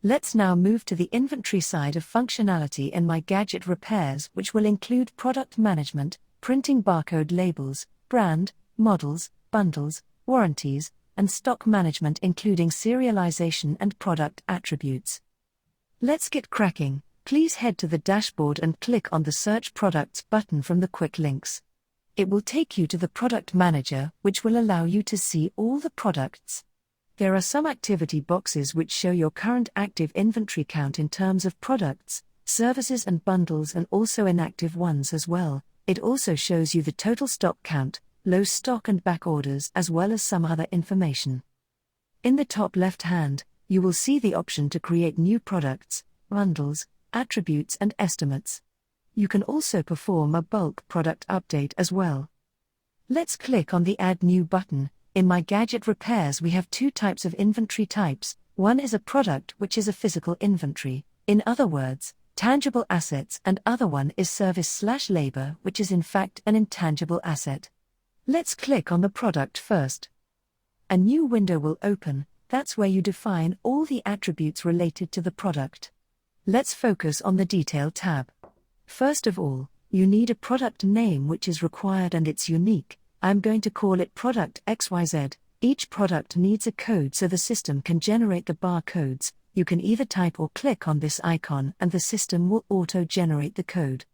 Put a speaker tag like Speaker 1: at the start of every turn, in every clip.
Speaker 1: Let's now move to the inventory side of functionality in My Gadget Repairs, which will include product management, printing barcode labels, brand, models, bundles, warranties, and stock management including serialization and product attributes. Let's get cracking. Please head to the dashboard and click on the Search Products button from the quick links. It will take you to the Product Manager, which will allow you to see all the products. There are some activity boxes which show your current active inventory count in terms of products, services and bundles, and also inactive ones as well. It also shows you the total stock count, low stock and back orders, as well as some other information. In the top left hand, you will see the option to create new products, bundles, attributes and estimates. You can also perform a bulk product update as well. Let's click on the Add New button. In My Gadget Repairs we have two types of inventory types. One is a product, which is a physical inventory, in other words, tangible assets, and other one is service/labor, which is in fact an intangible asset. Let's click on the product first. A new window will open. That's where you define all the attributes related to the product. Let's focus on the Detail tab. First of all, you need a product name which is required and it's unique. I'm going to call it Product XYZ. Each product needs a code so the system can generate the barcodes. You can either type or click on this icon and the system will auto-generate the code.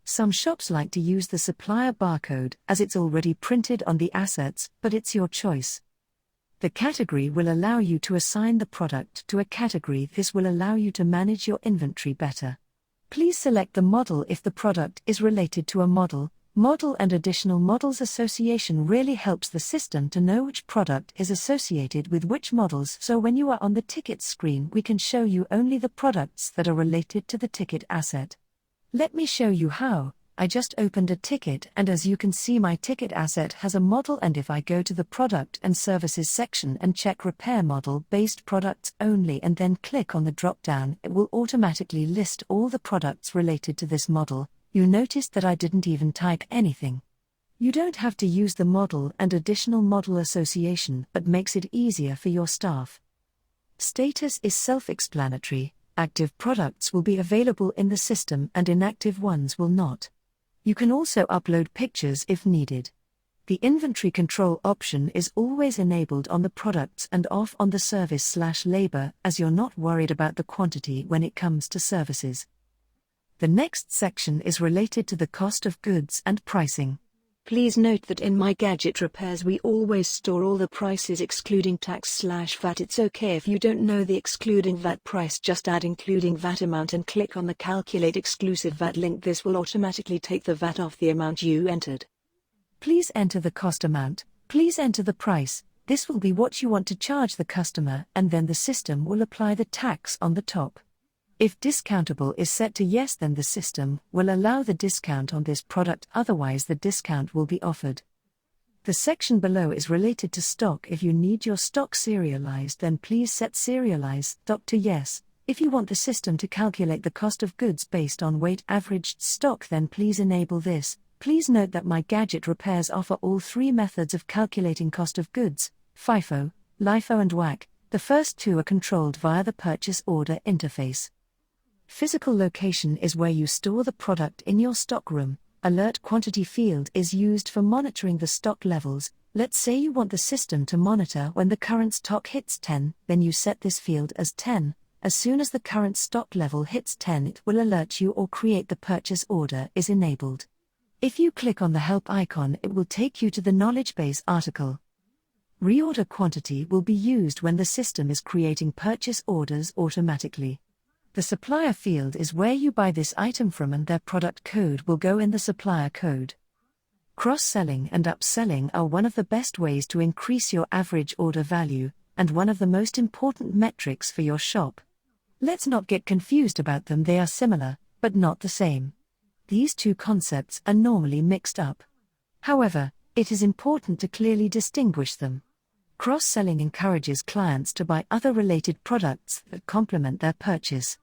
Speaker 1: Some shops like to use the supplier barcode as it's already printed on the assets, but it's your choice. The category will allow you to assign the product to a category. This will allow you to manage your inventory better. Please select the model if the product is related to a model. Model and additional models association really helps the system to know which product is associated with which models, so when you are on the ticket screen we can show you only the products that are related to the ticket asset. Let me show you how. I just opened a ticket and as you can see my ticket asset has a model, and if I go to the product and services section and check repair model based products only and then click on the drop down, it will automatically list all the products related to this model. You noticed that I didn't even type anything. You don't have to use the model and additional model association, but makes it easier for your staff. Status is self-explanatory. Active products will be available in the system and inactive ones will not. You can also upload pictures if needed. The inventory control option is always enabled on the products and off on the service/labor, as you're not worried about the quantity when it comes to services. The next section is related to the cost of goods and pricing. Please note that in My Gadget Repairs we always store all the prices excluding tax/VAT. It's okay if you don't know the excluding VAT price, just add including VAT amount and click on the Calculate Exclusive VAT link. This will automatically take the VAT off the amount you entered. Please enter the cost amount. Please enter the price. This will be what you want to charge the customer, and then the system will apply the tax on the top. If discountable is set to yes, then the system will allow the discount on this product, otherwise the discount will be offered. The section below is related to stock. If you need your stock serialized, then please set serialize stock to yes. If you want the system to calculate the cost of goods based on weight averaged stock, then please enable this. Please note that My Gadget Repairs offer all three methods of calculating cost of goods: FIFO, LIFO and WAC. The first two are controlled via the purchase order interface. Physical location is where you store the product in your stockroom. Alert quantity field is used for monitoring the stock levels. Let's say you want the system to monitor when the current stock hits 10, then you set this field as 10. As soon as the current stock level hits 10, it will alert you or create the purchase order is enabled. If you click on the help icon, it will take you to the knowledge base article. Reorder quantity will be used when the system is creating purchase orders automatically. The supplier field is where you buy this item from, and their product code will go in the supplier code. Cross-selling and upselling are one of the best ways to increase your average order value, and one of the most important metrics for your shop. Let's not get confused about them. They are similar, but not the same. These two concepts are normally mixed up. However, it is important to clearly distinguish them. Cross-selling encourages clients to buy other related products that complement their purchase.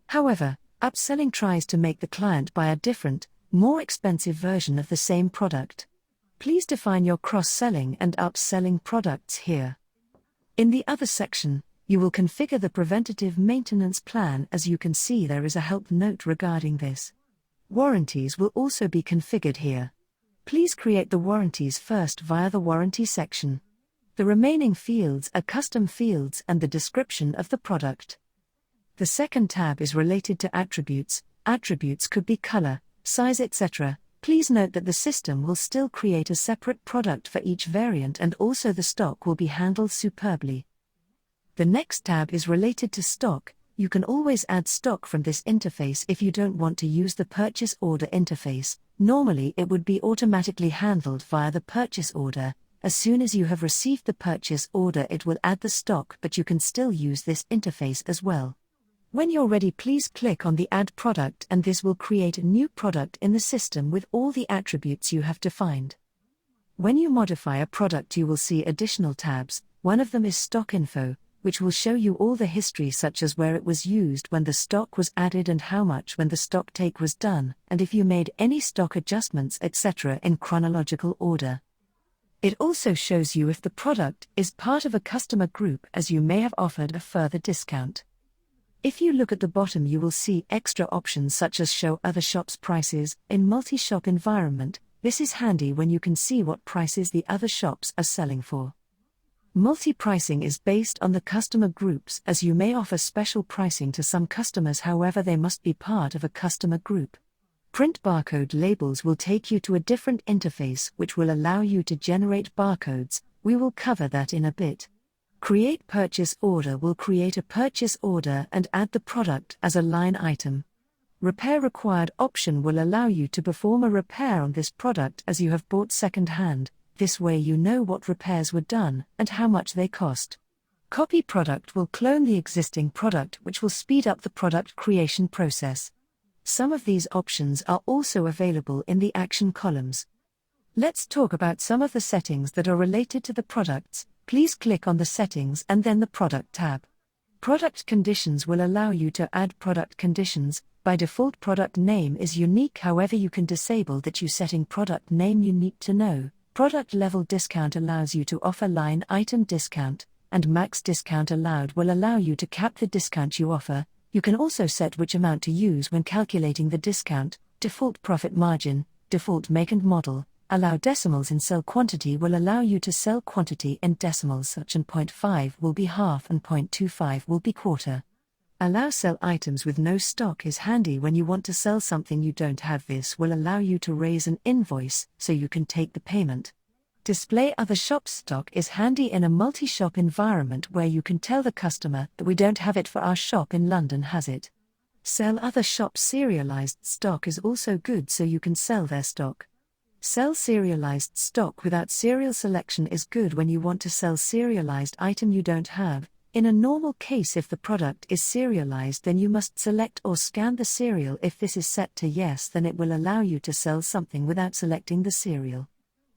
Speaker 1: However, upselling tries to make the client buy a different, more expensive version of the same product. Please define your cross-selling and upselling products here. In the other section, You will configure the preventative maintenance plan. As you can see, there is a help note regarding this. Warranties will also be configured here. Please create the warranties first via the warranty section. The remaining fields are custom fields and the description of the product. The second tab is related to attributes. Attributes could be color, size, etc. Please note that the system will still create a separate product for each variant, and also the stock will be handled superbly. The next tab is related to stock. You can always add stock from this interface if you don't want to use the purchase order interface. Normally it would be automatically handled via the purchase order. As soon as you have received the purchase order, it will add the stock, but you can still use this interface as well. When you're ready, please click on the Add Product, and this will create a new product in the system with all the attributes you have defined. When you modify a product, you will see additional tabs. One of them is Stock Info, which will show you all the history, such as where it was used when the stock was added and how much when the stock take was done, and if you made any stock adjustments, etc. in chronological order. It also shows you if the product is part of a customer group, as you may have offered a further discount. If you look at the bottom, you will see extra options such as show other shops' prices in multi-shop environment. This is handy when you can see what prices the other shops are selling for. Multi-pricing is based on the customer groups, as you may offer special pricing to some customers, however they must be part of a customer group. Print barcode labels will take you to a different interface which will allow you to generate barcodes. We will cover that in a bit. Create purchase order will create a purchase order and add the product as a line item. Repair required option will allow you to perform a repair on this product as you have bought second hand. This way you know what repairs were done and how much they cost. Copy product will clone the existing product, which will speed up the product creation process. Some of these options are also available in the action columns. Let's talk about some of the settings that are related to the products. Please click on the Settings and then the Product tab. Product conditions will allow you to add product conditions. By default, product name is unique, however you can disable that. You setting product name you need to know. Product level discount allows you to offer line item discount, and max discount allowed will allow you to cap the discount you offer. You can also set which amount to use when calculating the discount. Default profit margin, default make and model. Allow decimals in sell quantity will allow you to sell quantity in decimals, such as 0.5 will be half and 0.25 will be quarter. Allow sell items with no stock is handy when you want to sell something you don't have. This will allow you to raise an invoice so you can take the payment. Display other shop stock is handy in a multi-shop environment where you can tell the customer that we don't have it for our shop in London has it. Sell other shops serialized stock is also good so you can sell their stock. Sell serialized stock without serial selection is good when you want to sell serialized item you don't have. In a normal case, if the product is serialized, then you must select or scan the serial. If this is set to yes, then it will allow you to sell something without selecting the serial.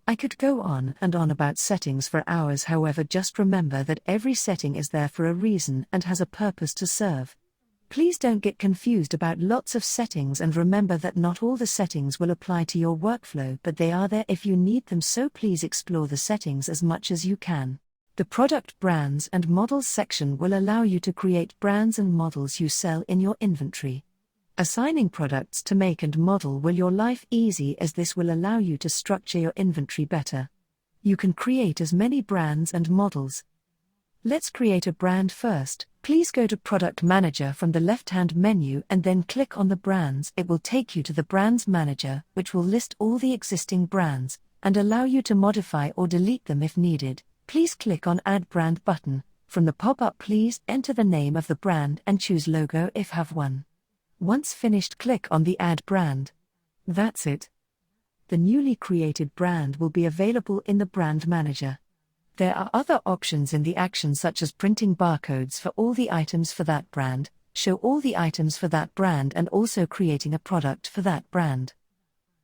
Speaker 1: I could go on and on about settings for hours, however, just remember that every setting is there for a reason and has a purpose to serve. Please don't get confused about lots of settings, and remember that not all the settings will apply to your workflow, but they are there if you need them, so please explore the settings as much as you can. The Product Brands and Models section will allow you to create brands and models you sell in your inventory. Assigning products to make and model will your life easy, as this will allow you to structure your inventory better. You can create as many brands and models. Let's create a brand first. Please go to Product Manager from the left-hand menu and then click on the brands. It will take you to the Brands Manager, which will list all the existing brands and allow you to modify or delete them if needed. Please click on Add Brand button. From the pop-up, please enter the name of the brand and choose logo if have one. Once finished, click on the Add Brand. That's it. The newly created brand will be available in the Brand Manager. There are other options in the action, such as printing barcodes for all the items for that brand, show all the items for that brand, and also creating a product for that brand.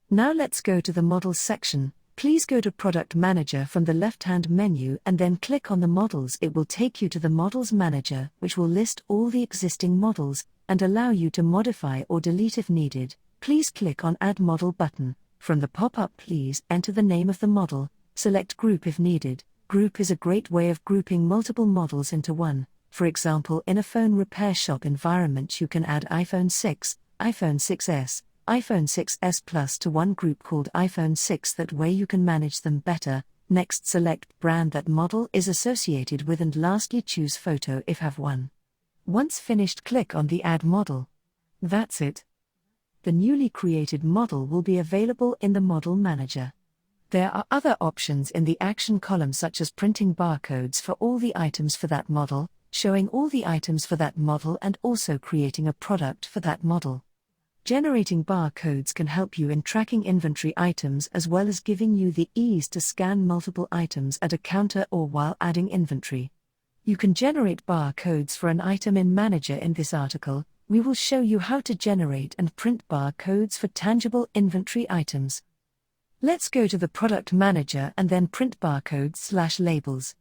Speaker 1: Now let's go to the Models section. Please go to Product Manager from the left-hand menu and then click on the Models. It will take you to the Models Manager, which will list all the existing models and allow you to modify or delete if needed. Please click on Add Model button. From the pop-up, please enter the name of the model, select Group if needed. Group is a great way of grouping multiple models into one. For example, in a phone repair shop environment, you can add iPhone 6, iPhone 6s, iPhone 6s Plus to one group called iPhone 6. That way you can manage them better. Next, select brand that model is associated with, and lastly choose photo if have one. Once finished, click on the Add Model. That's it. The newly created model will be available in the Model Manager. There are other options in the action column, such as printing barcodes for all the items for that model, showing all the items for that model, and also creating a product for that model. Generating barcodes can help you in tracking inventory items as well as giving you the ease to scan multiple items at a counter or while adding inventory. You can generate barcodes for an item in Manager. In this article, we will show you how to generate and print barcodes for tangible inventory items. Let's go to the Product Manager and then Print Barcodes/Labels.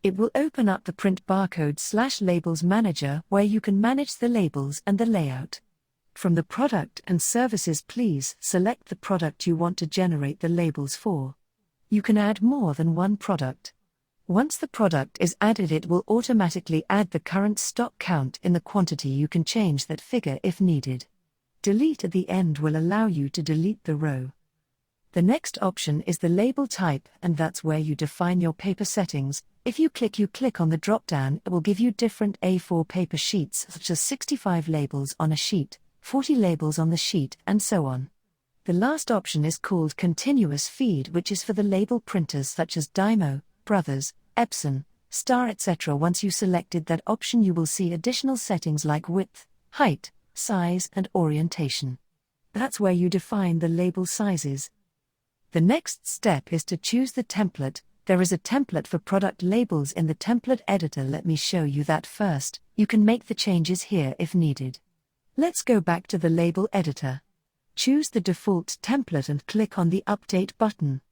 Speaker 1: It will open up the Print Barcodes/Labels Manager, where you can manage the labels and the layout. From the Product and Services, please select the product you want to generate the labels for. You can add more than one product. Once the product is added, it will automatically add the current stock count in the quantity. You can change that figure if needed. Delete at the end will allow you to delete the row. The next option is the label type, and that's where you define your paper settings. If you click on the drop-down, it will give you different A4 paper sheets, such as 65 labels on a sheet, 40 labels on the sheet, and so on. The last option is called Continuous Feed, which is for the label printers such as Dymo, Brothers, Epson, Star, etc. Once you selected that option, you will see additional settings like width, height, size, and orientation. That's where you define the label sizes. The next step is to choose the template. There is a template for product labels in the template editor. Let me show you that first. You can make the changes here if needed. Let's go back to the label editor. Choose the default template and click on the Update button.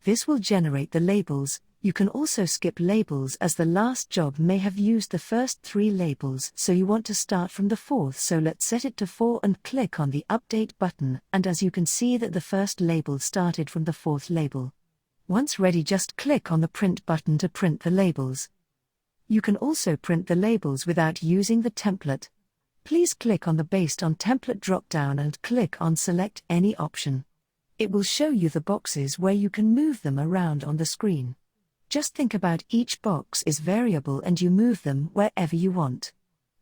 Speaker 1: This will generate the labels. You can also skip labels, as the last job may have used the first 3 labels, so you want to start from the 4th. So let's set it to 4 and click on the Update button, and as you can see that the first label started from the 4th label. Once ready, just click on the Print button to print the labels. You can also print the labels without using the template. Please click on the Based on Template drop-down and click on Select Any option. It will show you the boxes where you can move them around on the screen. Just think about each box is variable and you move them wherever you want.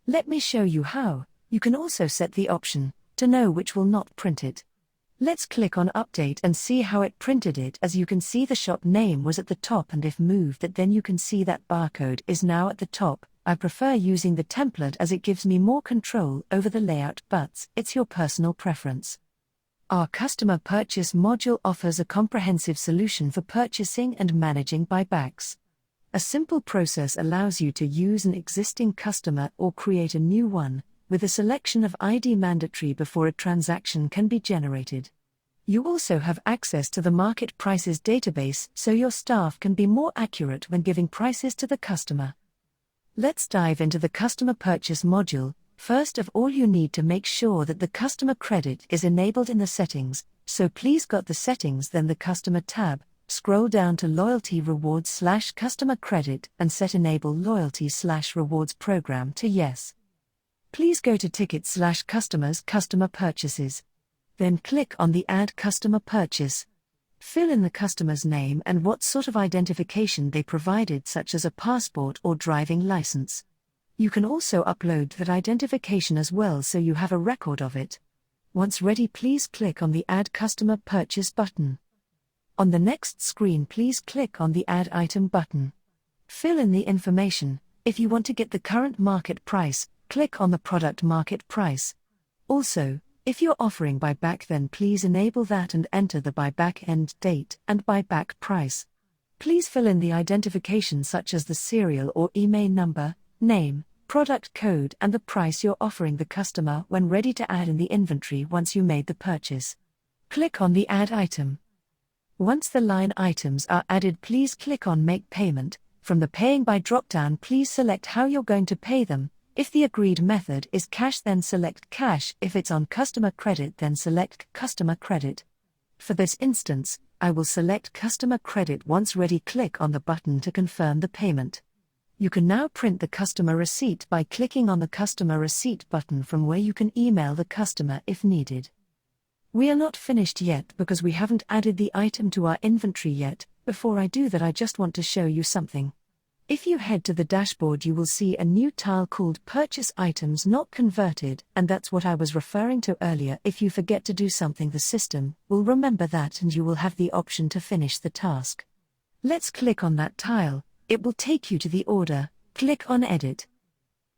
Speaker 1: Let me show you how. You can also set the option to know which will not print it. Let's click on Update and see how it printed it. As you can see, the shop name was at the top, and if moved it, then you can see that barcode is now at the top. I prefer using the template as it gives me more control over the layout, but it's your personal preference. Our Customer Purchase module offers a comprehensive solution for purchasing and managing buybacks. A simple process allows you to use an existing customer or create a new one, with a selection of ID mandatory before a transaction can be generated. You also have access to the market prices database, so your staff can be more accurate when giving prices to the customer. Let's dive into the Customer Purchase module. First of all, you need to make sure that the customer credit is enabled in the settings, so please go to the settings, then the customer tab, scroll down to Loyalty Rewards/Customer Credit and set Enable Loyalty/Rewards Program to Yes. Please go to Tickets/Customers Customer Purchases. Then click on the Add Customer Purchase. Fill in the customer's name and what sort of identification they provided, such as a passport or driving license. You can also upload that identification as well, so you have a record of it. Once ready, please click on the Add Customer Purchase button. On the next screen, please click on the Add Item button. Fill in the information. If you want to get the current market price, click on the product market price. Also, if you're offering buyback, then please enable that and enter the buyback end date and buyback price. Please fill in the identification, such as the serial or email number, name, product code, and the price you're offering the customer when ready to add in the inventory once you made the purchase. Click on the Add Item. Once the line items are added, please click on Make Payment. From the Paying by drop-down, please select how you're going to pay them. If the agreed method is cash, then select cash. If it's on customer credit, then select customer credit. For this instance, I will select customer credit. Once ready, click on the button to confirm the payment. You can now print the customer receipt by clicking on the customer receipt button from where you can email the customer if needed. We are not finished yet because we haven't added the item to our inventory yet. Before I do that, I just want to show you something. If you head to the dashboard, you will see a new tile called Purchase Items Not Converted, and that's what I was referring to earlier. If you forget to do something, the system will remember that and you will have the option to finish the task. Let's click on that tile. It will take you to the order. Click on Edit.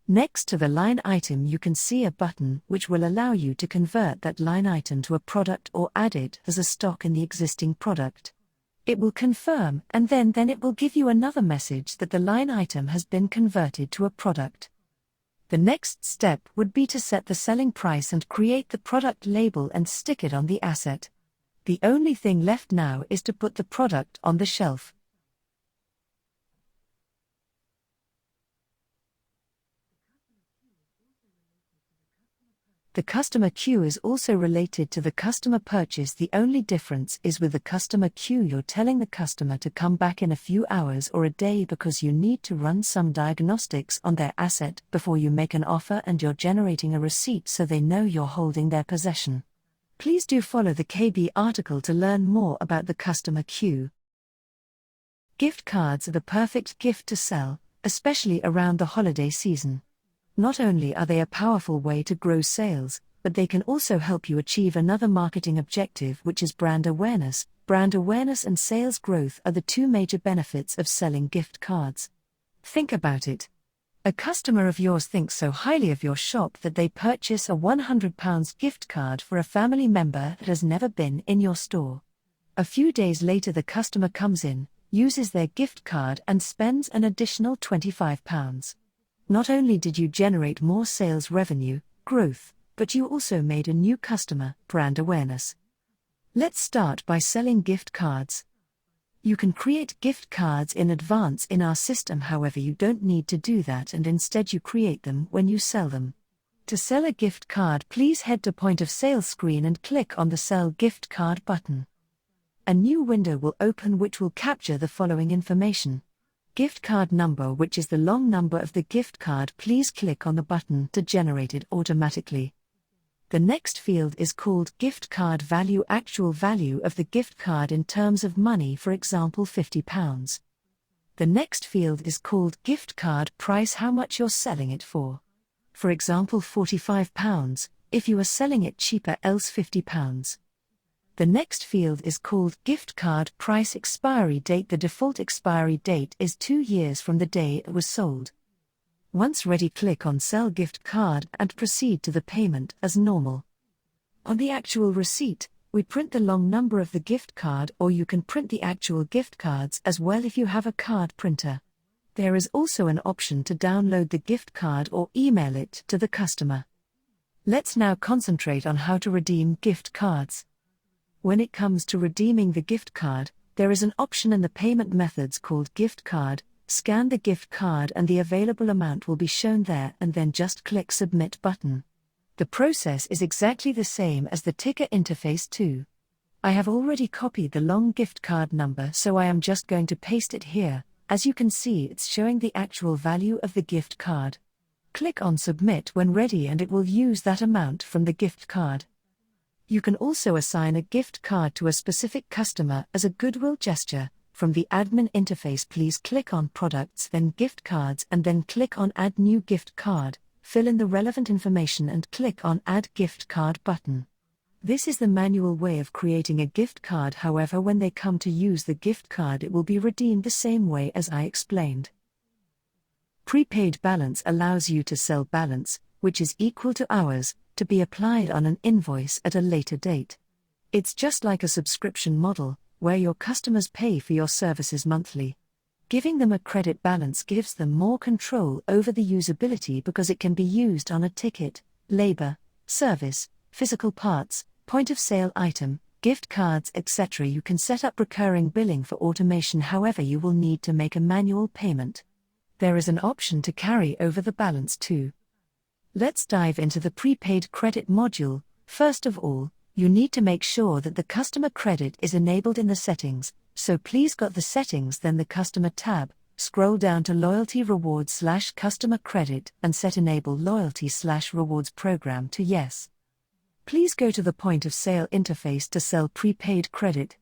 Speaker 1: Next to the line item, you can see a button which will allow you to convert that line item to a product or add it as a stock in the existing product. It will confirm, and then it will give you another message that the line item has been converted to a product. The next step would be to set the selling price and create the product label and stick it on the asset. The only thing left now is to put the product on the shelf. The customer queue is also related to the customer purchase. The only difference is with the customer queue, you're telling the customer to come back in a few hours or a day because you need to run some diagnostics on their asset before you make an offer, and you're generating a receipt so they know you're holding their possession. Please do follow the KB article to learn more about the customer queue. Gift cards are the perfect gift to sell, especially around the holiday season. Not only are they a powerful way to grow sales, but they can also help you achieve another marketing objective, which is brand awareness. Brand awareness and sales growth are the two major benefits of selling gift cards. Think about it. A customer of yours thinks so highly of your shop that they purchase a £100 gift card for a family member that has never been in your store. A few days later, the customer comes in, uses their gift card and spends an additional £25. Not only did you generate more sales revenue, growth, but you also made a new customer, brand awareness. Let's start by selling gift cards. You can create gift cards in advance in our system, however you don't need to do that, and instead you create them when you sell them. To sell a gift card, please head to Point of Sale screen and click on the Sell Gift Card button. A new window will open which will capture the following information. Gift card number, which is the long number of the gift card. Please click on the button to generate it automatically. The next field is called gift card value, actual value of the gift card in terms of money, for example £50. The next field is called gift card price, how much you're selling it for. For example £45, if you are selling it cheaper, else £50. The next field is called gift card price expiry date. The default expiry date is 2 years from the day it was sold. Once ready, click on Sell Gift Card and proceed to the payment as normal. On the actual receipt, we print the long number of the gift card, or you can print the actual gift cards as well if you have a card printer. There is also an option to download the gift card or email it to the customer. Let's now concentrate on how to redeem gift cards. When it comes to redeeming the gift card, there is an option in the payment methods called gift card. Scan the gift card and the available amount will be shown there, and then just click Submit button. The process is exactly the same as the ticker interface too. I have already copied the long gift card number, so I am just going to paste it here. As you can see, it's showing the actual value of the gift card. Click on Submit when ready and it will use that amount from the gift card. You can also assign a gift card to a specific customer as a goodwill gesture. From the admin interface, please click on Products, then Gift Cards, and then click on Add New Gift Card, fill in the relevant information and click on Add Gift Card button. This is the manual way of creating a gift card. However, when they come to use the gift card, it will be redeemed the same way as I explained. Prepaid balance allows you to sell balance, which is equal to hours, to be applied on an invoice at a later date. It's just like a subscription model, where your customers pay for your services monthly. Giving them a credit balance gives them more control over the usability because it can be used on a ticket, labor, service, physical parts, point of sale item, gift cards, etc. You can set up recurring billing for automation, however you will need to make a manual payment. There is an option to carry over the balance too. Let's dive into the prepaid credit module. First of all, you need to make sure that the customer credit is enabled in the settings, so please go to the settings, then the customer tab, Scroll down to Loyalty Rewards/Customer Credit and set Enable Loyalty/Rewards Program to Yes. Please go to the point of sale interface to sell prepaid credit.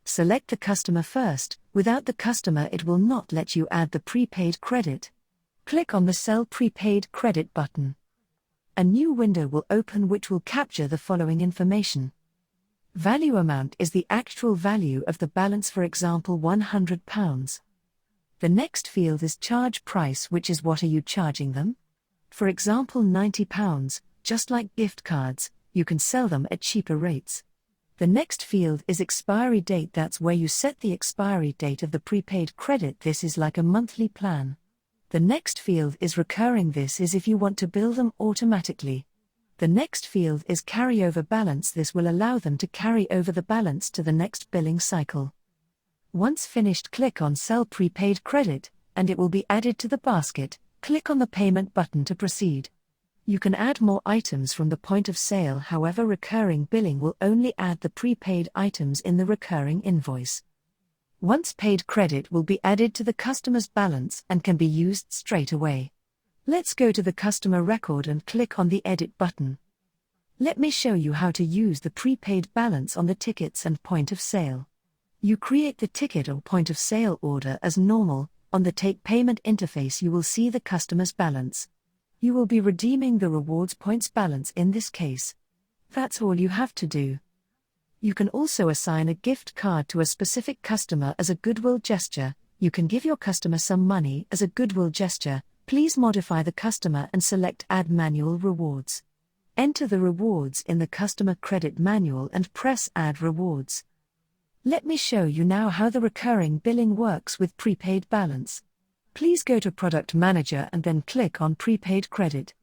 Speaker 1: Select the customer first. Without the customer, it will not let you add the prepaid credit. Click on the Sell Prepaid Credit button. A new window will open which will capture the following information. Value amount is the actual value of the balance, for example £100. The next field is charge price, which is what are you charging them? For example £90, just like gift cards, you can sell them at cheaper rates. The next field is expiry date, that's where you set the expiry date of the prepaid credit, this is like a monthly plan. The next field is recurring, this is if you want to bill them automatically. The next field is carryover balance, this will allow them to carry over the balance to the next billing cycle. Once finished, click on Sell Prepaid Credit, and it will be added to the basket. Click on the Payment button to proceed. You can add more items from the point of sale, however recurring billing will only add the prepaid items in the recurring invoice. Once paid, credit will be added to the customer's balance and can be used straight away. Let's go to the customer record and click on the Edit button. Let me show you how to use the prepaid balance on the tickets and point of sale. You create the ticket or point of sale order as normal. On the Take Payment interface, you will see the customer's balance. You will be redeeming the rewards points balance in this case. That's all you have to do. You can also assign a gift card to a specific customer as a goodwill gesture. You can give your customer some money as a goodwill gesture. Please modify the customer and select Add Manual Rewards. Enter the rewards in the customer credit manual and press Add Rewards. Let me show you now how the recurring billing works with prepaid balance. Please go to Product Manager and then click on Prepaid Credit.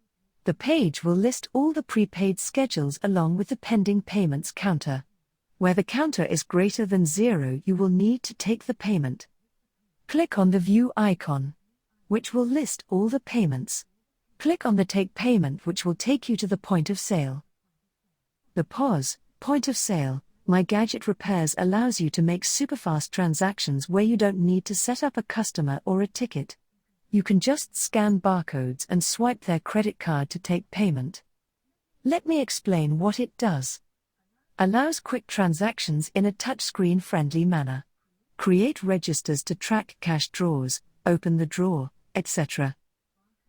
Speaker 1: The page will list all the prepaid schedules along with the pending payments counter. Where the counter is greater than 0, you will need to take the payment. Click on the View icon, which will list all the payments. Click on the Take Payment, which will take you to the point of sale. The POS, point of sale, My Gadget Repairs allows you to make superfast transactions where you don't need to set up a customer or a ticket. You can just scan barcodes and swipe their credit card to take payment. Let me explain what it does. Allows quick transactions in a touchscreen-friendly manner. Create registers to track cash draws, open the drawer, etc.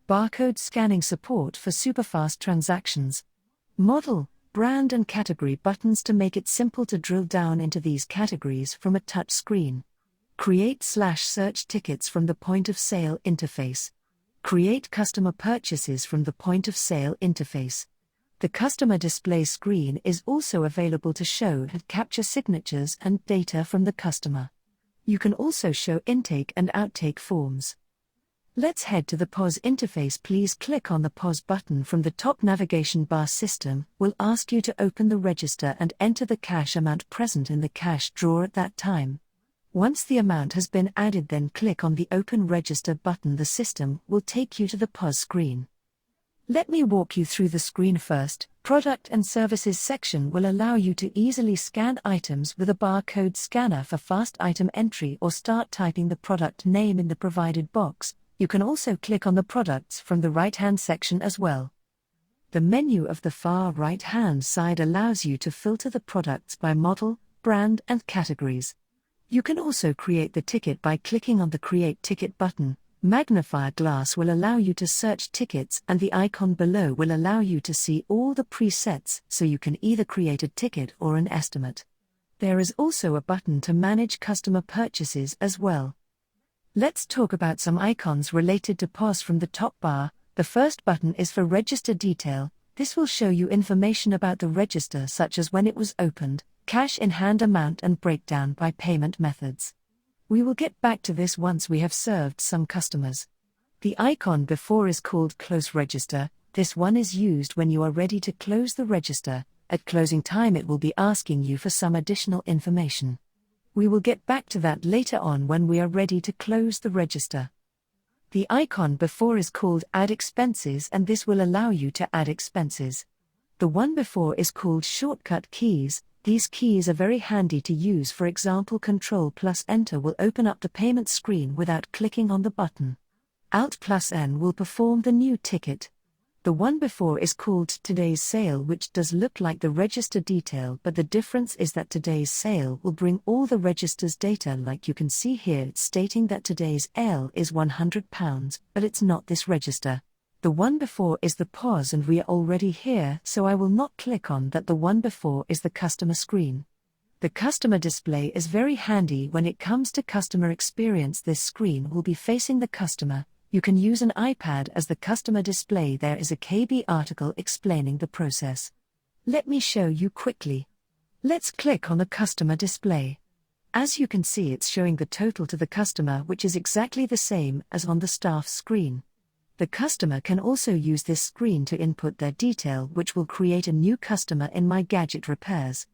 Speaker 1: Barcode scanning support for superfast transactions. Model, brand and category buttons to make it simple to drill down into these categories from a touch screen. Create/search tickets from the point of sale interface. Create customer purchases from the point of sale interface. The customer display screen is also available to show and capture signatures and data from the customer. You can also show intake and outtake forms. Let's head to the POS interface. Please click on the POS button from the top navigation bar. System will ask you to open the register and enter the cash amount present in the cash drawer at that time. Once the amount has been added, then click on the Open Register button. The system will take you to the POS screen. Let me walk you through the screen first. Product and Services section will allow you to easily scan items with a barcode scanner for fast item entry or start typing the product name in the provided box. You can also click on the products from the right-hand section as well. The menu of the far right-hand side allows you to filter the products by model, brand and categories. You can also create the ticket by clicking on the Create Ticket button. Magnifier glass will allow you to search tickets, and the icon below will allow you to see all the presets, so you can either create a ticket or an estimate. There is also a button to manage customer purchases as well. Let's talk about some icons related to POS from the top bar. The first button is for register detail. This will show you information about the register, such as when it was opened, cash in hand amount and breakdown by payment methods. We will get back to this once we have served some customers. The icon before is called Close Register. This one is used when you are ready to close the register. At closing time it will be asking you for some additional information. We will get back to that later on when we are ready to close the register. The icon before is called Add Expenses, and this will allow you to add expenses. The one before is called Shortcut Keys. These keys are very handy to use. For example, Ctrl plus Enter will open up the payment screen without clicking on the button. Alt plus N will perform the new ticket. The one before is called Today's Sale, which does look like the register detail, but the difference is that Today's Sale will bring all the register's data. Like you can see here, it's stating that today's ale is £100, but it's not this register. The one before is the POS, and we are already here, so I will not click on that. The one before is the customer screen. The customer display is very handy when it comes to customer experience. This screen will be facing the customer. You can use an iPad as the customer display. There is a KB article explaining the process. Let me show you quickly. Let's click on the customer display. As you can see, it's showing the total to the customer, which is exactly the same as on the staff screen. The customer can also use this screen to input their detail, which will create a new customer in My Gadget Repairs.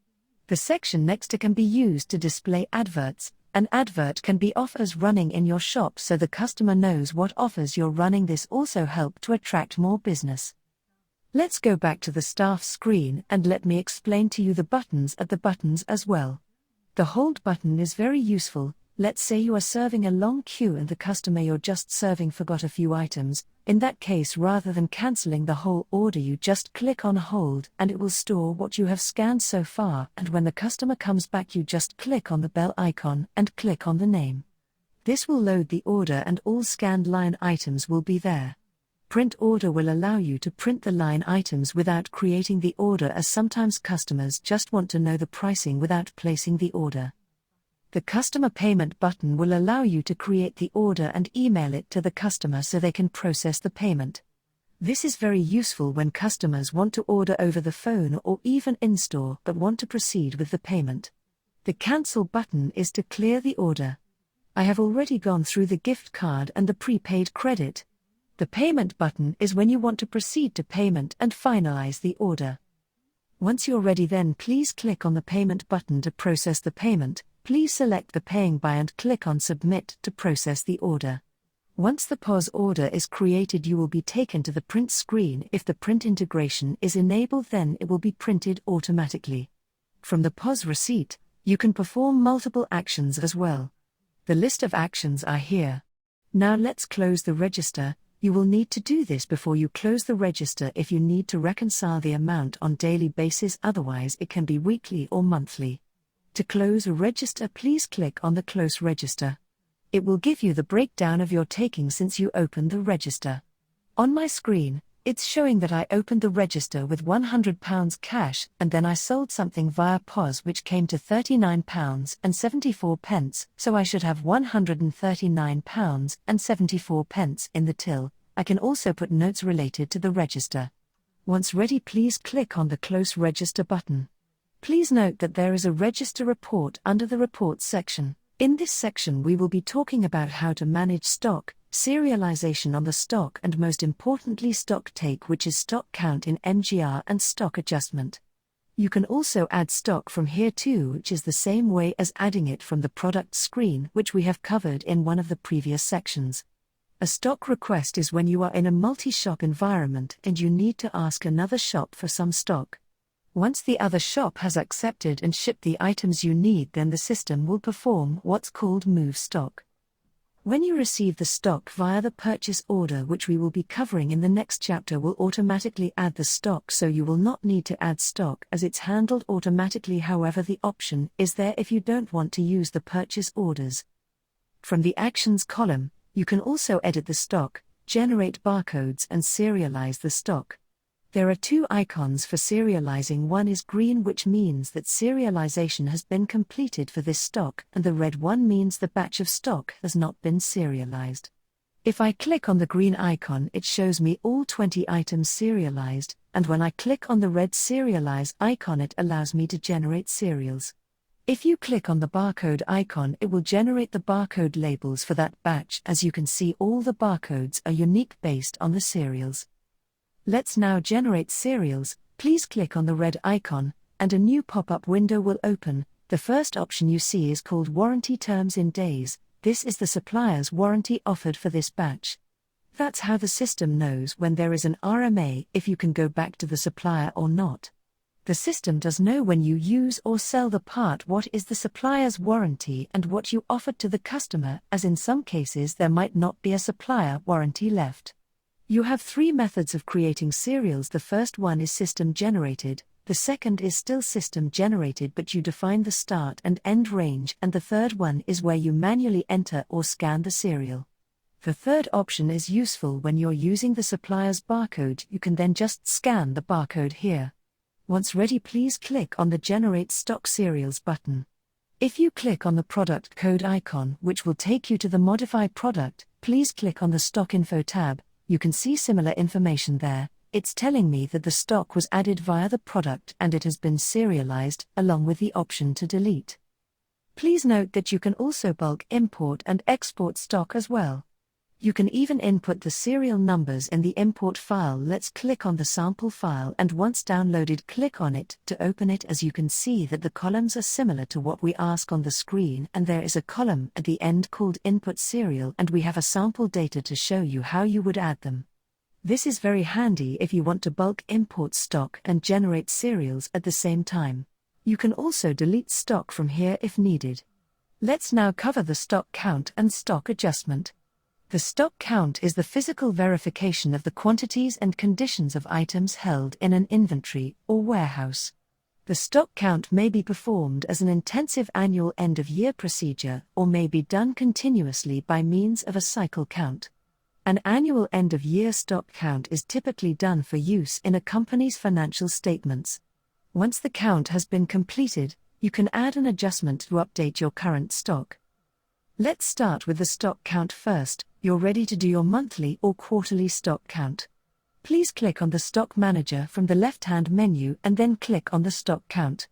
Speaker 1: The section next to can be used to display adverts. An advert can be offers running in your shop, so the customer knows what offers you're running. This also helps to attract more business. Let's go back to the staff screen and let me explain to you the buttons at the buttons as well. The hold button is very useful. Let's say you are serving a long queue and the customer you're just serving forgot a few items. In that case, rather than cancelling the whole order, you just click on hold and it will store what you have scanned so far, and when the customer comes back you just click on the bell icon and click on the name. This will load the order and all scanned line items will be there. Print order will allow you to print the line items without creating the order, as sometimes customers just want to know the pricing without placing the order. The customer payment button will allow you to create the order and email it to the customer so they can process the payment. This is very useful when customers want to order over the phone or even in-store but want to proceed with the payment. The cancel button is to clear the order. I have already gone through the gift card and the prepaid credit. The payment button is when you want to proceed to payment and finalize the order. Once you're ready, then please click on the payment button to process the payment. Please select the paying by and click on submit to process the order. Once the POS order is created, you will be taken to the print screen. If the print integration is enabled, then it will be printed automatically. From the POS receipt, you can perform multiple actions as well. The list of actions are here. Now let's close the register. You will need to do this before you close the register if you need to reconcile the amount on daily basis, otherwise it can be weekly or monthly. To close a register, please click on the Close Register. It will give you the breakdown of your taking since you opened the register. On my screen, it's showing that I opened the register with £100 cash and then I sold something via POS which came to £39.74, so I should have £139.74 in the till. I can also put notes related to the register. Once ready, please click on the Close Register button. Please note that there is a register report under the Reports section. In this section we will be talking about how to manage stock, serialization on the stock, and most importantly stock take, which is stock count in MGR, and stock adjustment. You can also add stock from here too, which is the same way as adding it from the product screen, which we have covered in one of the previous sections. A stock request is when you are in a multi-shop environment and you need to ask another shop for some stock. Once the other shop has accepted and shipped the items you need, then the system will perform what's called move stock. When you receive the stock via the purchase order, which we will be covering in the next chapter, will automatically add the stock, so you will not need to add stock as it's handled automatically. However, the option is there if you don't want to use the purchase orders. From the Actions column, you can also edit the stock, generate barcodes and serialize the stock. There are two icons for serializing. One is green, which means that serialization has been completed for this stock, and the red one means the batch of stock has not been serialized. If I click on the green icon, it shows me all 20 items serialized, and when I click on the red serialize icon, it allows me to generate serials. If you click on the barcode icon, it will generate the barcode labels for that batch. As you can see, all the barcodes are unique based on the serials. Let's now generate serials. Please click on the red icon, and a new pop-up window will open. The first option you see is called Warranty Terms in Days. This is the supplier's warranty offered for this batch. That's how the system knows when there is an RMA, if you can go back to the supplier or not. The system does know when you use or sell the part what is the supplier's warranty and what you offered to the customer, as in some cases there might not be a supplier warranty left. You have 3 methods of creating serials. The first one is system generated, the second is still system generated but you define the start and end range, and the third one is where you manually enter or scan the serial. The third option is useful when you're using the supplier's barcode. You can then just scan the barcode here. Once ready, please click on the Generate Stock Serials button. If you click on the product code icon, which will take you to the Modify Product, please click on the Stock Info tab. You can see similar information there. It's telling me that the stock was added via the product and it has been serialized, along with the option to delete. Please note that you can also bulk import and export stock as well. You can even input the serial numbers in the import file. Let's click on the sample file and once downloaded, click on it to open it. As you can see that the columns are similar to what we ask on the screen, and there is a column at the end called Input Serial, and we have a sample data to show you how you would add them. This is very handy if you want to bulk import stock and generate serials at the same time. You can also delete stock from here if needed. Let's now cover the stock count and stock adjustment. The stock count is the physical verification of the quantities and conditions of items held in an inventory or warehouse. The stock count may be performed as an intensive annual end-of-year procedure or may be done continuously by means of a cycle count. An annual end-of-year stock count is typically done for use in a company's financial statements. Once the count has been completed, you can add an adjustment to update your current stock. Let's start with the stock count first. You're ready to do your monthly or quarterly stock count. Please click on the Stock Manager from the left-hand menu and then click on the stock count.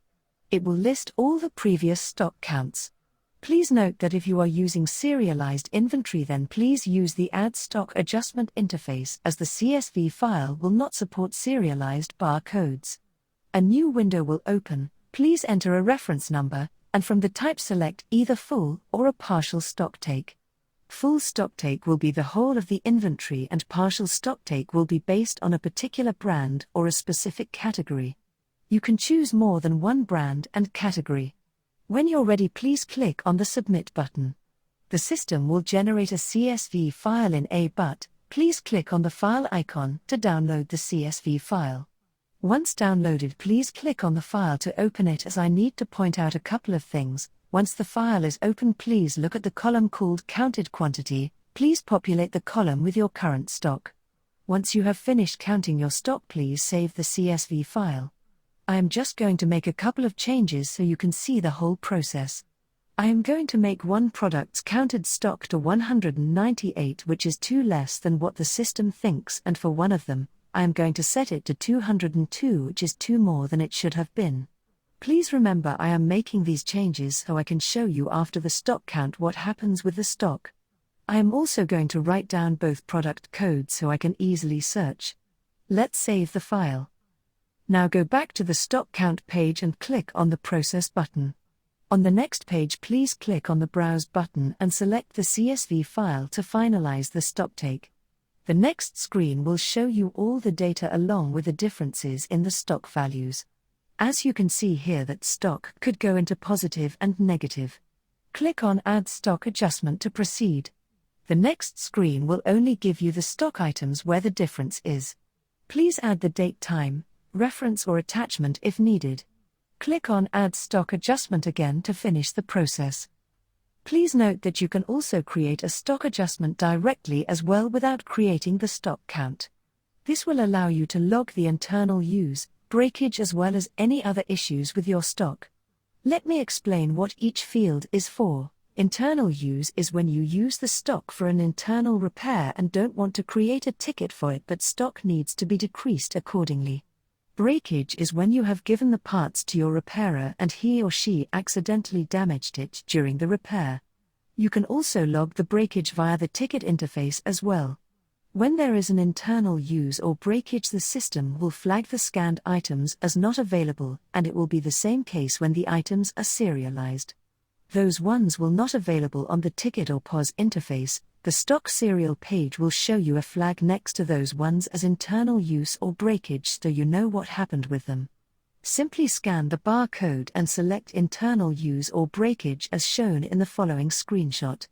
Speaker 1: It will list all the previous stock counts. Please note that if you are using serialized inventory, then please use the Add Stock Adjustment interface, as the CSV file will not support serialized barcodes. A new window will open. Please enter a reference number, and from the type select either full or a partial stocktake. Full stocktake will be the whole of the inventory and partial stocktake will be based on a particular brand or a specific category. You can choose more than one brand and category. When you're ready, please click on the Submit button. The system will generate a CSV file in a but please click on the file icon to download the CSV file. Once downloaded, please click on the file to open it, as I need to point out a couple of things. Once the file is open, please look at the column called Counted Quantity. Please populate the column with your current stock. Once you have finished counting your stock, please save the CSV file. I am just going to make a couple of changes so you can see the whole process. I am going to make one product's counted stock to 198, which is 2 less than what the system thinks, and for one of them, I am going to set it to 202, which is 2 more than it should have been. Please remember, I am making these changes so I can show you after the stock count what happens with the stock. I am also going to write down both product codes so I can easily search. Let's save the file. Now go back to the stock count page and click on the Process button. On the next page, please click on the Browse button and select the CSV file to finalize the stocktake. The next screen will show you all the data along with the differences in the stock values. As you can see here that stock could go into positive and negative. Click on Add Stock Adjustment to proceed. The next screen will only give you the stock items where the difference is. Please add the date, time, reference or attachment if needed. Click on Add Stock Adjustment again to finish the process. Please note that you can also create a stock adjustment directly as well without creating the stock count. This will allow you to log the internal use, breakage as well as any other issues with your stock. Let me explain what each field is for. Internal use is when you use the stock for an internal repair and don't want to create a ticket for it, but stock needs to be decreased accordingly. Breakage is when you have given the parts to your repairer and he or she accidentally damaged it during the repair. You can also log the breakage via the ticket interface as well. When there is an internal use or breakage, the system will flag the scanned items as not available, and it will be the same case when the items are serialized. Those ones will not available on the ticket or POS interface. The stock serial page will show you a flag next to those ones as internal use or breakage so you know what happened with them. Simply scan the barcode and select internal use or breakage as shown in the following screenshot.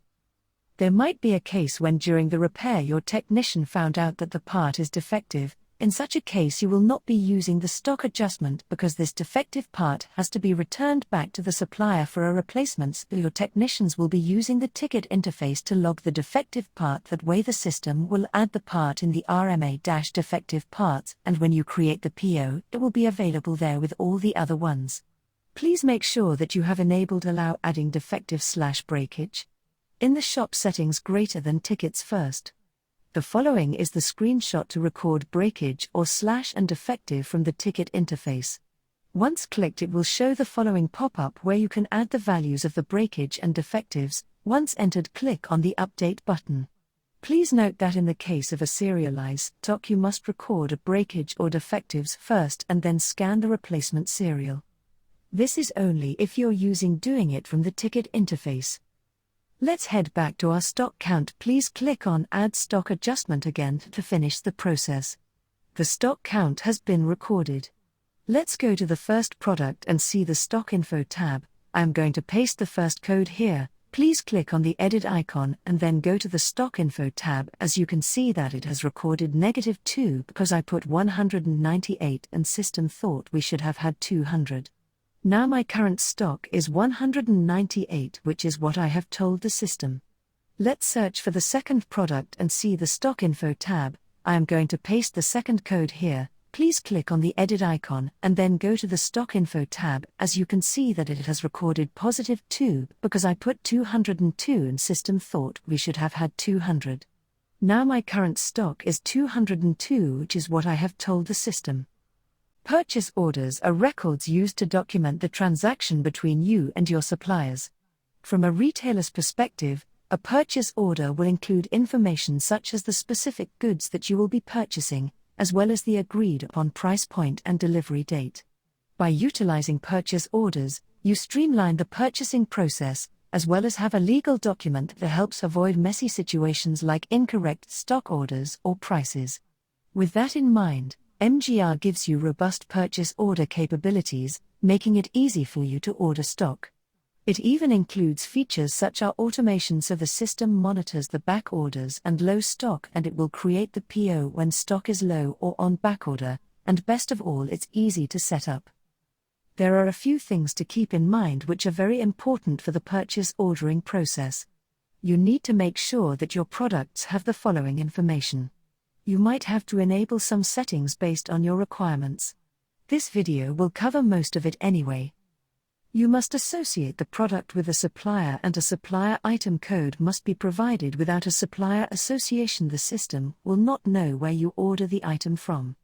Speaker 1: There might be a case when during the repair your technician found out that the part is defective. In such a case you will not be using the stock adjustment because this defective part has to be returned back to the supplier for a replacement, so your technicians will be using the ticket interface to log the defective part. That way the system will add the part in the RMA-defective parts, and when you create the PO, it will be available there with all the other ones. Please make sure that you have enabled Allow Adding Defective/Breakage in the shop settings greater than tickets first. The following is the screenshot to record breakage or slash and defective from the ticket interface. Once clicked, it will show the following pop-up where you can add the values of the breakage and defectives. Once entered, click on the Update button. Please note that in the case of a serialized stock, you must record a breakage or defectives first and then scan the replacement serial. This is only if you're doing it from the ticket interface. Let's head back to our stock count. Please click on Add Stock Adjustment again to finish the process. The stock count has been recorded. Let's go to the first product and see the Stock Info tab. I am going to paste the first code here. Please click on the edit icon and then go to the Stock Info tab. As you can see that it has recorded -2 because I put 198 and system thought we should have had 200. Now my current stock is 198, which is what I have told the system. Let's search for the second product and see the Stock Info tab. I am going to paste the second code here. Please click on the edit icon and then go to the Stock Info tab. As you can see that it has recorded +2 because I put 202 and system thought we should have had 200. Now my current stock is 202, which is what I have told the system. Purchase orders are records used to document the transaction between you and your suppliers. From a retailer's perspective, a purchase order will include information such as the specific goods that you will be purchasing, as well as the agreed upon price point and delivery date. By utilizing purchase orders, you streamline the purchasing process, as well as have a legal document that helps avoid messy situations like incorrect stock orders or prices. With that in mind, MGR gives you robust purchase order capabilities, making it easy for you to order stock. It even includes features such as automation, so the system monitors the back orders and low stock, and it will create the PO when stock is low or on back order, and best of all, it's easy to set up. There are a few things to keep in mind which are very important for the purchase ordering process. You need to make sure that your products have the following information. You might have to enable some settings based on your requirements. This video will cover most of it anyway. You must associate the product with a supplier, and a supplier item code must be provided. Without a supplier association, the system will not know where you order the item from.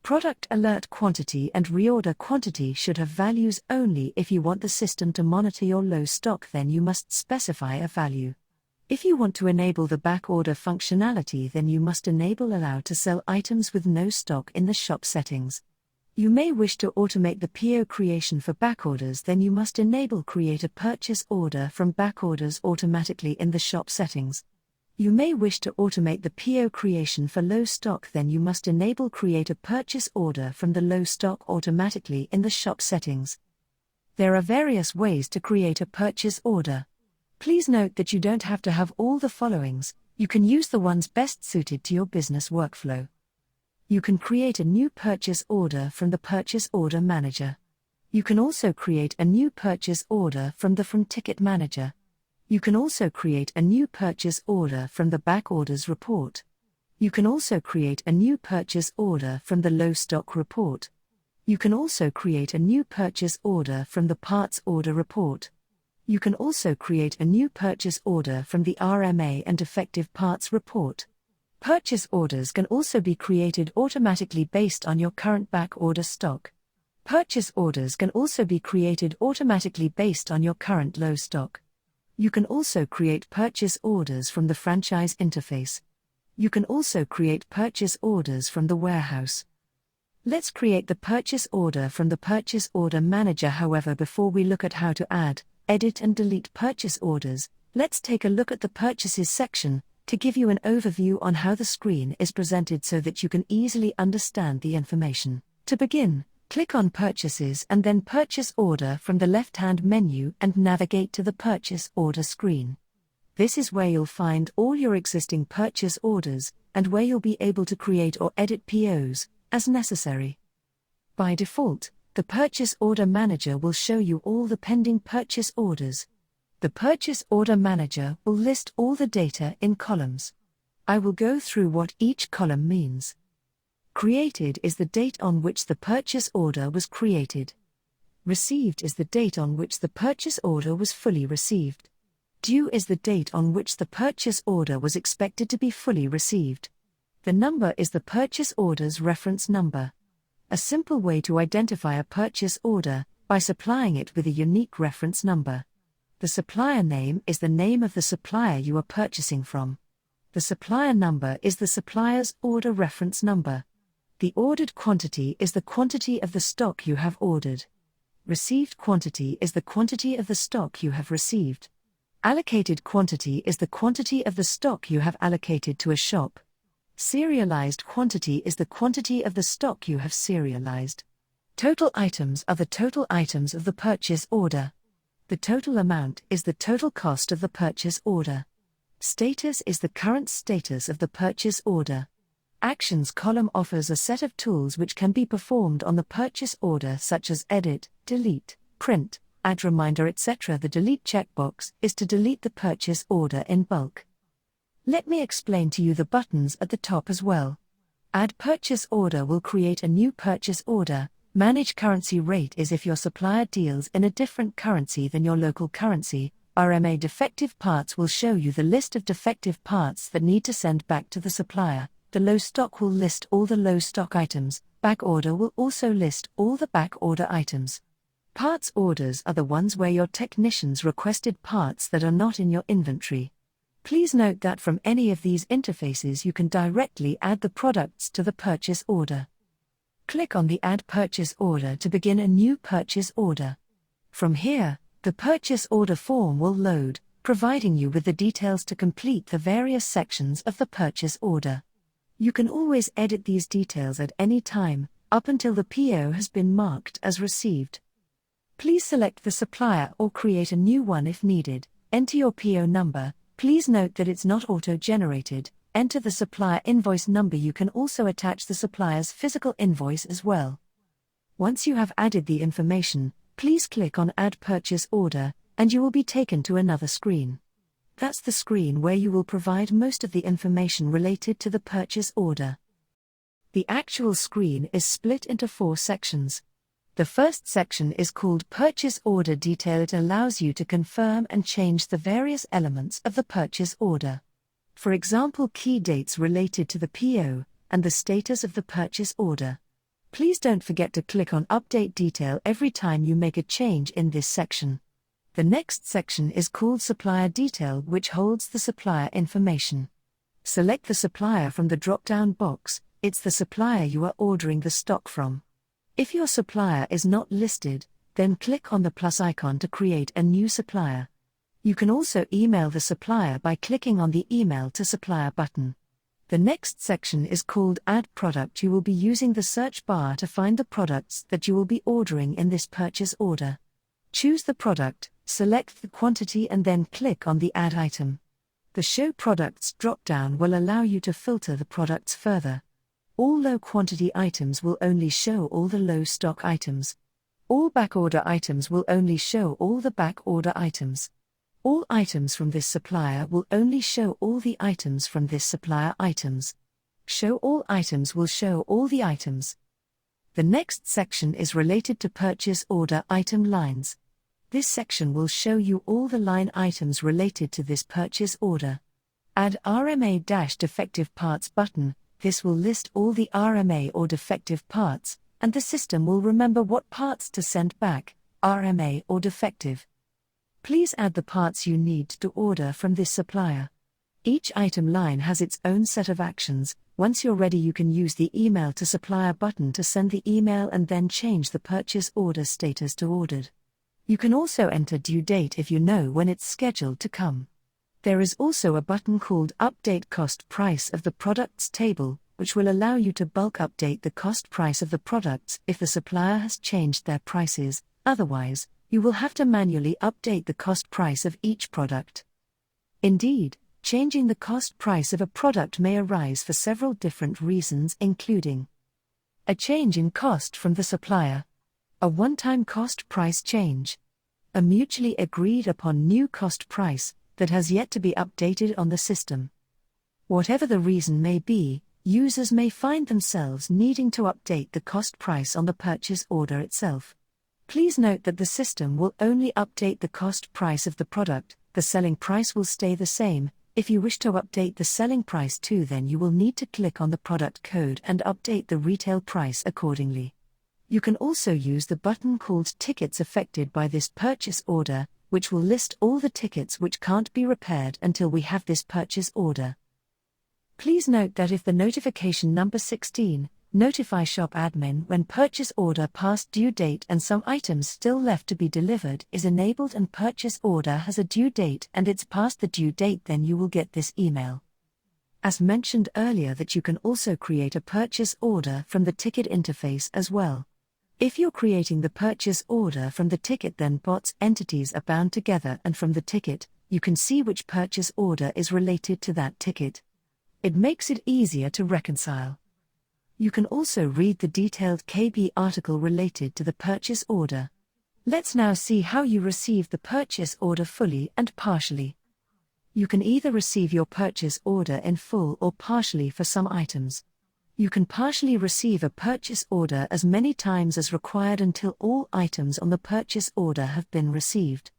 Speaker 1: Product alert quantity and reorder quantity should have values only. If you want the system to monitor your low stock, then you must specify a value. If you want to enable the back order functionality, then you must enable Allow to Sell items with no stock in the shop settings. You may wish to automate the PO creation for back orders, then you must enable Create a Purchase Order from Back Orders automatically in the shop settings. You may wish to automate the PO creation for low stock, then you must enable Create a Purchase Order from the low stock automatically in the shop settings. There are various ways to create a purchase order. Please note that you don't have to have all the followings. You can use the ones best suited to your business workflow. You can create a new purchase order from the Purchase Order Manager. You can also create a new purchase order from the Ticket Manager. You can also create a new purchase order from the Back Orders Report. You can also create a new purchase order from the Low Stock Report. You can also create a new purchase order from the Parts Order Report. You can also create a new purchase order from the RMA and Defective Parts Report. Purchase orders can also be created automatically based on your current back order stock. Purchase orders can also be created automatically based on your current low stock. You can also create purchase orders from the franchise interface. You can also create purchase orders from the warehouse. Let's create the purchase order from the Purchase Order Manager. However, before we look at how to add, edit and delete purchase orders, let's take a look at the Purchases section, to give you an overview on how the screen is presented so that you can easily understand the information. To begin, Click on Purchases and then Purchase Order from the left-hand menu and navigate to the Purchase Order screen. This is where you'll find all your existing purchase orders and where you'll be able to create or edit POs, as necessary. By default, the Purchase Order Manager will show you all the pending purchase orders. The Purchase Order Manager will list all the data in columns. I will go through what each column means. Created is the date on which the purchase order was created. Received is the date on which the purchase order was fully received. Due is the date on which the purchase order was expected to be fully received. The number is the purchase order's reference number. A simple way to identify a purchase order, by supplying it with a unique reference number. The supplier name is the name of the supplier you are purchasing from. The supplier number is the supplier's order reference number. The ordered quantity is the quantity of the stock you have ordered. Received quantity is the quantity of the stock you have received. Allocated quantity is the quantity of the stock you have allocated to a shop. Serialized quantity is the quantity of the stock you have serialized. Total items are the total items of the purchase order. The total amount is the total cost of the purchase order. Status is the current status of the purchase order. Actions column offers a set of tools which can be performed on the purchase order, such as edit, delete, print, add reminder, etc. The delete checkbox is to delete the purchase order in bulk. Let me explain to you the buttons at the top as well. Add purchase order will create a new purchase order. Manage currency rate is if your supplier deals in a different currency than your local currency. RMA defective parts will show you the list of defective parts that need to send back to the supplier. The low stock will list all the low stock items. Back order will also list all the back order items. Parts orders are the ones where your technicians requested parts that are not in your inventory. Please note that from any of these interfaces you can directly add the products to the purchase order. Click on the Add Purchase Order to begin a new purchase order. From here, the purchase order form will load, providing you with the details to complete the various sections of the purchase order. You can always edit these details at any time, up until the PO has been marked as received. Please select the supplier or create a new one if needed. Enter your PO number. Please note that it's not auto-generated. Enter the supplier invoice number. You can also attach the supplier's physical invoice as well. Once you have added the information, please click on Add Purchase Order, and you will be taken to another screen. That's the screen where you will provide most of the information related to the purchase order. The actual screen is split into 4 sections. The first section is called Purchase Order Detail. It allows you to confirm and change the various elements of the purchase order. For example, key dates related to the PO, and the status of the purchase order. Please don't forget to click on Update Detail every time you make a change in this section. The next section is called Supplier Detail, which holds the supplier information. Select the supplier from the drop-down box. It's the supplier you are ordering the stock from. If your supplier is not listed, then click on the plus icon to create a new supplier. You can also email the supplier by clicking on the Email to Supplier button. The next section is called Add Product. You will be using the search bar to find the products that you will be ordering in this purchase order. Choose the product, select the quantity and then click on the Add Item. The Show Products drop-down will allow you to filter the products further. All low quantity items will only show all the low stock items. All backorder items will only show all the backorder items. All items from this supplier will only show all the items from this supplier items. Show All Items will show all the items. The next section is related to purchase order item lines. This section will show you all the line items related to this purchase order. Add RMA-defective parts button. This will list all the RMA or defective parts, and the system will remember what parts to send back, RMA or defective. Please add the parts you need to order from this supplier. Each item line has its own set of actions. Once you're ready, you can use the Email to Supplier button to send the email and then change the purchase order status to ordered. You can also enter due date if you know when it's scheduled to come. There is also a button called Update Cost Price of the Products table. which will allow you to bulk update the cost price of the products if the supplier has changed their prices. Otherwise, you will have to manually update the cost price of each product. Indeed, changing the cost price of a product may arise for several different reasons, including a change in cost from the supplier, a one-time cost price change, a mutually agreed upon new cost price that has yet to be updated on the system. Whatever the reason may be, users may find themselves needing to update the cost price on the purchase order itself. Please note that the system will only update the cost price of the product. The selling price will stay the same. If you wish to update the selling price too, then you will need to click on the product code and update the retail price accordingly. You can also use the button called Tickets affected by this purchase order, which will list all the tickets which can't be repaired until we have this purchase order. Please note that if the notification number 16, notify shop admin when purchase order past due date and some items still left to be delivered is enabled and purchase order has a due date and it's past the due date, then you will get this email. As mentioned earlier, that you can also create a purchase order from the ticket interface as well. If you're creating the purchase order from the ticket, then bots entities are bound together, and from the ticket, you can see which purchase order is related to that ticket. It makes it easier to reconcile. You can also read the detailed KB article related to the purchase order. Let's now see how you receive the purchase order fully and partially. You can either receive your purchase order in full or partially for some items. You can partially receive a purchase order as many times as required until all items on the purchase order have been received.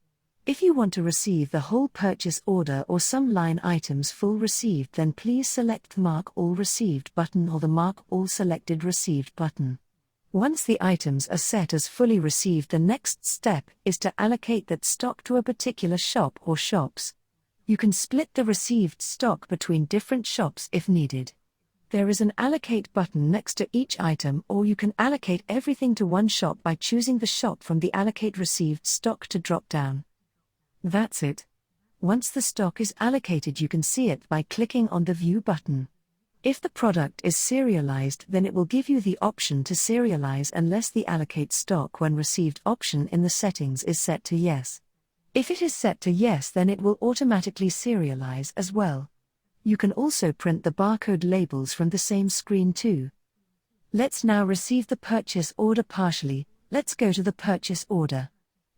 Speaker 1: If you want to receive the whole purchase order or some line items full received, then please select the Mark All Received button or the Mark All Selected Received button. Once the items are set as fully received, the next step is to allocate that stock to a particular shop or shops. You can split the received stock between different shops if needed. There is an Allocate button next to each item, or you can allocate everything to one shop by choosing the shop from the Allocate Received Stock to drop down. That's it. Once the stock is allocated, you can see it by clicking on the View button. If the product is serialized, then it will give you the option to serialize unless the Allocate Stock When Received option in the settings is set to Yes. If it is set to Yes, then it will automatically serialize as well. You can also print the barcode labels from the same screen too. Let's now receive the purchase order partially. Let's go to the purchase order.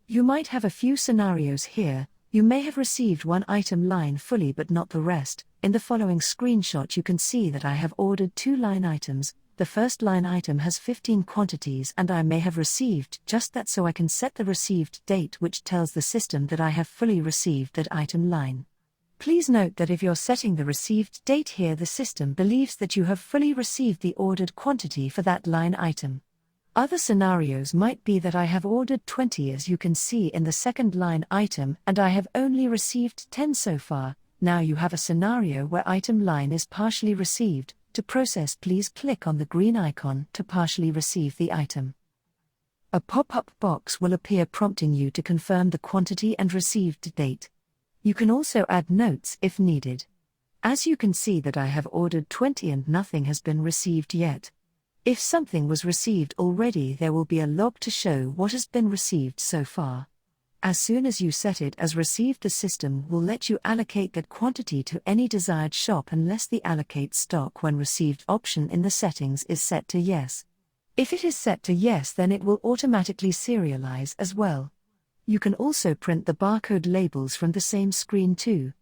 Speaker 1: You might have a few scenarios here. You may have received one item line fully but not the rest. In the following screenshot you can see that I have ordered 2 line items. The first line item has 15 quantities and I may have received just that, so I can set the received date, which tells the system that I have fully received that item line. Please note that if you're setting the received date here, the system believes that you have fully received the ordered quantity for that line item. Other scenarios might be that I have ordered 20, as you can see in the second line item, and I have only received 10 so far. Now you have a scenario where item line is partially received. To process, please click on the green icon to partially receive the item. A pop-up box will appear prompting you to confirm the quantity and received date. You can also add notes if needed. As you can see that I have ordered 20 and nothing has been received yet. If something was received already, there will be a log to show what has been received so far. As soon as you set it as received, the system will let you allocate that quantity to any desired shop unless the Allocate Stock When Received option in the settings is set to Yes. If it is set to Yes, then it will automatically serialize as well. You can also print the barcode labels from the same screen too.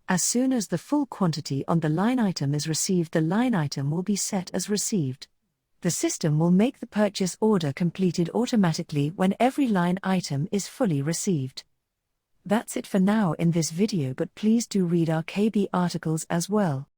Speaker 1: As soon as the full quantity on the line item is received, the line item will be set as received. The system will make the purchase order completed automatically when every line item is fully received. That's it for now in this video, but please do read our KB articles as well.